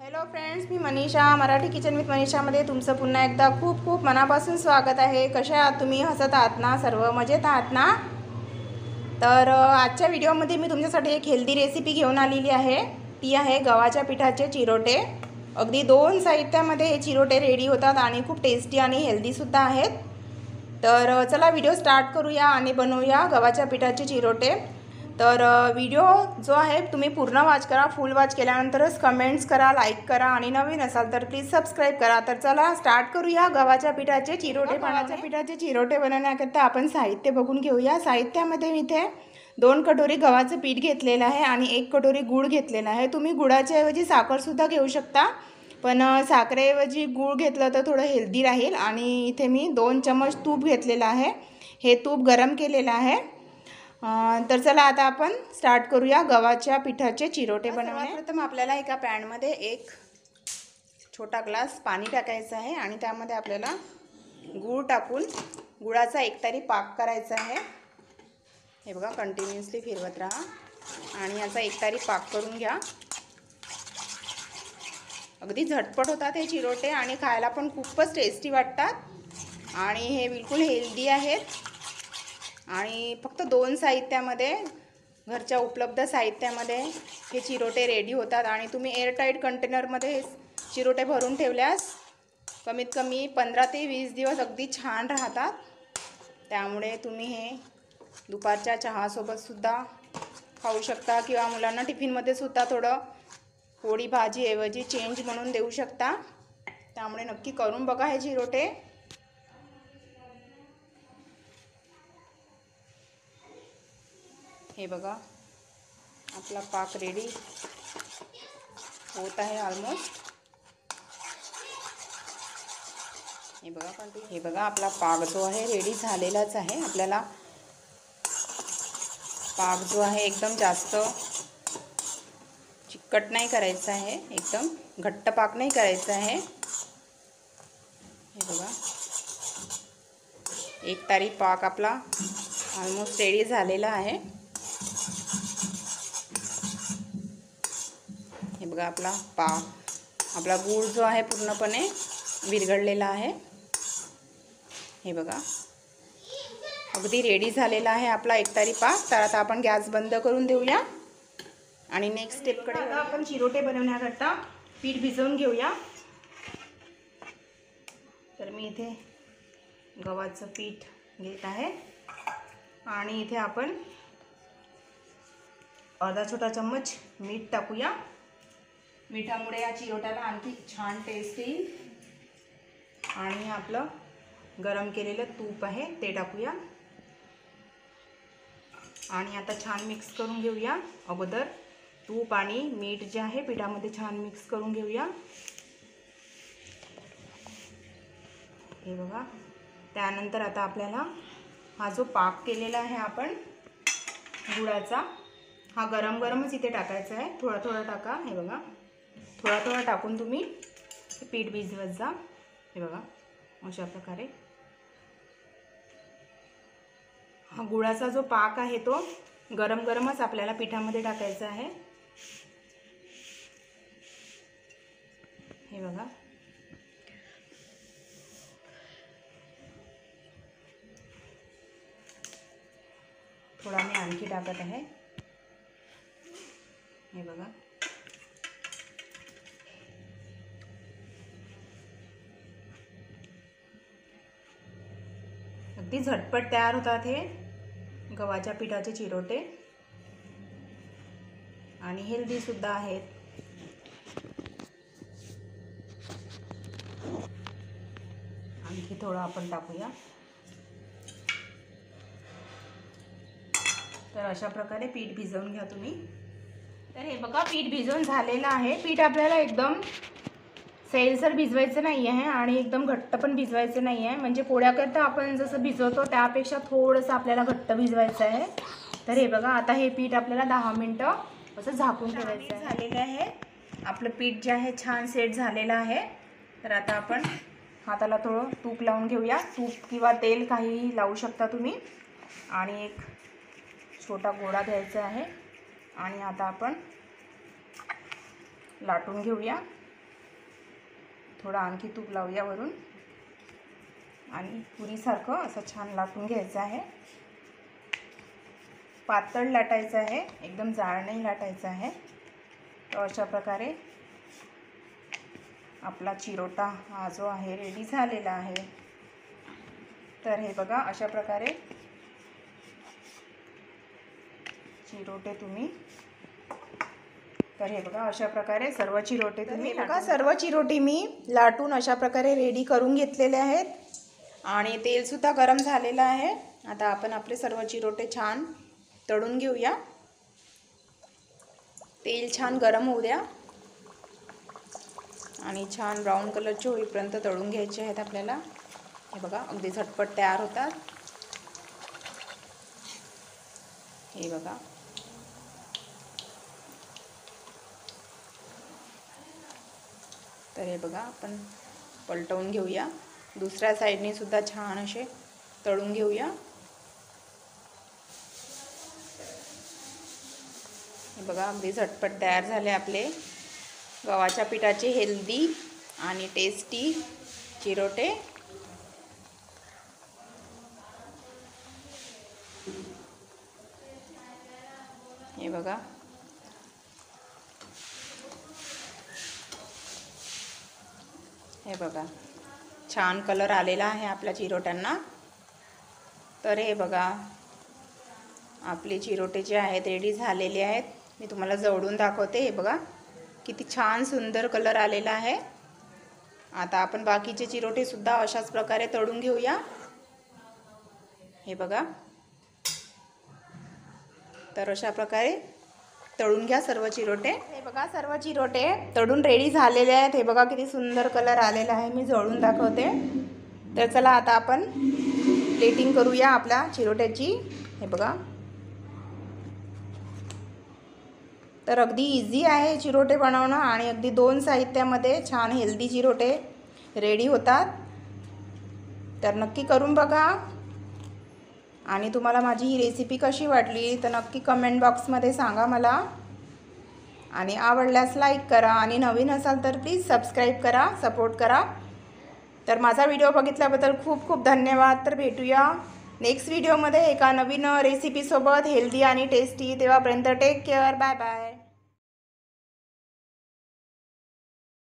Hello friends, मी Manisha, Marathi kitchen with मनीषामध्ये तुमचं पुन्हा एकदा खूप खूप मनापासून स्वागत आहे। कसे आहात तुम्ही? हसत आहात ना? सर्व मजेत आहात ना? तर आजच्या व्हिडिओमध्ये मी तुमच्यासाठी एक हेल्दी रेसिपी घेऊन आलेली आहे। ती आहे गव्हाच्या पिठाचे चिरोटे। अगदी 2 साहित्यामध्ये हे चिरोटे रेडी होतात आणि खूप टेस्टी आणि हेल्दीसुद्धा आहेत। तर चला व्हिडिओ स्टार्ट करूया आणि बनवूया गव्हाच्या पिठाचे चिरोटे। तर व्हिडिओ जो आहे तुम्ही पूर्ण वॉच करा। फुल वॉच केल्यानंतरच कमेंट्स करा, लाईक करा आणि नवीन असाल तर प्लीज सबस्क्राईब करा। तर चला स्टार्ट करूया गव्हाच्या पिठाचे चिरोटे। गव्हाच्या पिठाचे चिरोटे बनवण्याकरता आपण साहित्य बघून घेऊया। साहित्यामध्ये मी इथे 2 कटोरी गव्हाचं पीठ घेतलेलं आहे आणि 1 कटोरी गूळ घेतलेला आहे। तुम्ही गुळाच्या ऐवजी साखरसुद्धा घेऊ शकता, पण साखरेऐवजी गूळ घेतलं तर थोडं हेल्दी राहील। आणि इथे मी 2 चम्मच तूप घेतलेलं आहे। हे तूप गरम केलेलं आहे। तर चला आता आपण स्टार्ट करूया गव्हाच्या पिठाचे चिरोटे बनवणे। प्रथम आपल्याला एका पॅनमध्ये 1 छोटा ग्लास पाणी टाकायचं आहे आणि त्यामध्ये आपल्याला गूळ टाकून गुळाचा एकतारी पाक करायचा आहे। हे बघा, कंटिन्युअसली फिरवत राहा आणि याचा एकतारी पाक करून घ्या। अगदी झटपट होतात हे चिरोटे आणि खायला पण खूपच टेस्टी वाटतात आणि हे बिलकुल हेल्दी आहेत आणि फक्त 2 साहित्यामध्ये, घरच्या उपलब्ध साहित्यामध्ये हे चिरोटे रेडी होतात आणि तुम्ही एअरटाईट कंटेनरमध्ये हे चिरोटे भरून ठेवल्यास कमीत कमी 15 ते 20 दिवस अगदी छान राहतात। त्यामुळे तुम्ही हे दुपारच्या चहासोबतसुद्धा खाऊ शकता किंवा मुलांना टिफिनमध्ये सुद्धा थोडं पोळी भाजीऐवजी चेंज म्हणून देऊ शकता। त्यामुळे नक्की करून बघा हे चिरोटे। हे बघा, आपला पाक रेडी होत आहे ऑलमोस्ट। हे बघा आपला पाक जो आहे रेडी झालेलाच आहे। आपल्याला पाक जो आहे एकदम जास्त चिकट नाही करायचा आहे, एकदम घट्ट पाक नाही करायचा आहे। हे बघा, एकतारी पाक आपला ऑलमोस्ट रेडी झालेला आहे। हे बघा, आपला गूळ जो आहे पूर्णपणे विरघळलेला आहे। हे बघा, अगदी रेडी झालेला आहे आपला एकतारी पाक। तर आता आपण गॅस बंद करून देऊया आणि नेक्स्ट स्टेपकडे आता आपण चिरोटे बनवण्याकरता पीठ भिजवून घेऊया। तर मी इथे गव्हाचं पीठ घेत आहे आणि इथे आपण अर्धा छोटा चम्मच मीठ टाकूया। मिठामुळे या चिरोट्याला आणखी छान टेस्ट येईल। आणि आपलं गरम केलेलं तूप आहे ते टाकूया आणि आता छान मिक्स करून घेऊया। अगोदर तूप आणि मीठ जे आहे पिठामध्ये छान मिक्स करून घेऊया। हे बघा, त्यानंतर आता आपल्याला हा जो पाक केलेला आहे आपण गुळाचा, हा गरम गरमच इथे टाकायचा आहे। थोडा थोडा टाका। हे बघा, थोडा थोडा टाकून तुम्ही पीठ भिजवत जा। हे बघा, अशा प्रकारे हा गुळाचा जो पाक आहे तो गरम गरमच आपल्याला पिठामध्ये टाकायचा आहे। हे बघा, थोडा मी आणखी टाकत आहे। हे बघा, अगदी झटपट तयार होतात हे गव्हाच्या पिठाचे चिरोटे आणि हेल्दी सुद्धा आहेत। आणखी थोडं आपण टाकूया। तर अशा प्रकारे पीठ भिजवून घ्या तुम्ही। तर हे बघा, पीठ भिजवून झालेलं आहे। पीठ आपल्याला एकदम सैलसर भिजवायचं नाही आहे आणि एकदम घट्ट पण भिजवायचं नाही आहे। म्हणजे पोळ्याकरता आपण जसं भिजवतो त्यापेक्षा थोडंसं आपल्याला घट्ट भिजवायचं आहे। तर हे बघा, आता हे पीठ आपल्याला 10 मिनिटं असं झाकून ठेवायचं आहे। झालेलं आहे आपलं पीठ जे आहे छान सेट झालेलं आहे। तर आता आपण हाताला थोडं तूप लावून घेऊया। तूप किंवा तेल काहीही लावू शकता तुम्ही। आणि एक छोटा गोळा घ्यायचा आहे आणि आता आपण लाटून घेऊया। थोडं आणखी तूप लावूया वरून आणि पुरीसारखं असं छान लाटून घ्यायचं आहे. पातळ लाटायचं आहे, एकदम जाड नाही लाटायचं आहे. तर अशा प्रकारे आपला चिरोटा हा जो आहे रेडी झालेला आहे. तर हे बघा अशा प्रकारे चिरोटे तुम्ही, तर हे बघा अशा प्रकारे सर्व चिरोटे तुम्ही बघा सर्व चिरोटे मी लाटून अशा प्रकारे रेडी करून घेतलेले आहेत आणि तेलसुद्धा गरम झालेलं आहे. आता आपण आपले सर्व चिरोटे छान तळून घेऊया. तेल छान गरम होऊ द्या आणि छान ब्राऊन कलरचे होईपर्यंत तळून घ्यायचे आहेत आपल्याला. हे बघा अगदी झटपट तयार होतात. हे बघा तर हे बघा आपण पलटवून घेऊया. दुसऱ्या साईडने सुद्धा छान असे तळून घेऊया. हे बघा अगदी झटपट तयार झाले आपले गव्हाच्या पिठाचे हेल्दी आणि टेस्टी चिरोटे. हे बघा हे बघा छान कलर आलेला आहे आपल्या चिरोट्यांना. तर हे बघा आपले चिरोटे जे आहेत रेडी झालेले आहेत. मी तुम्हाला जवळून दाखवते. हे बघा किती छान सुंदर कलर आलेला आहे. आता आपण बाकीचे चिरोटे सुद्धा अशाच प्रकारे तळून घेऊया. हे बघा तर अशा प्रकारे तळून घ्या सर्व चिरोटे. हे बघा सर्व चिरोटे तळून रेडी झालेले आहेत. हे बघा किती सुंदर कलर आलेला आहे. मी जवळून दाखवते. तर चला आता आपण प्लेटिंग करूया आपल्या चिरोट्याची. हे बघा तर अगदी इझी आहे चिरोटे बनवणं आणि अगदी 2 साहित्यामध्ये छान हेल्दी चिरोटे रेडी होतात. तर नक्की करून बघा आणि तुम्हाला माझी ही रेसिपी कशी वाटली तर नक्की कमेंट बॉक्समध्ये सांगा मला. आणि आवडल्यास लाईक करा आणि नवीन असाल तर प्लीज सबस्क्राईब करा, सपोर्ट करा. तर माझा व्हिडिओ बघितल्याबद्दल खूप खूप धन्यवाद. तर भेटूया नेक्स्ट व्हिडिओमध्ये एका नवीन रेसिपीसोबत हेल्दी आणि टेस्टी. तेव्हापर्यंत टेक केअर. Bye bye.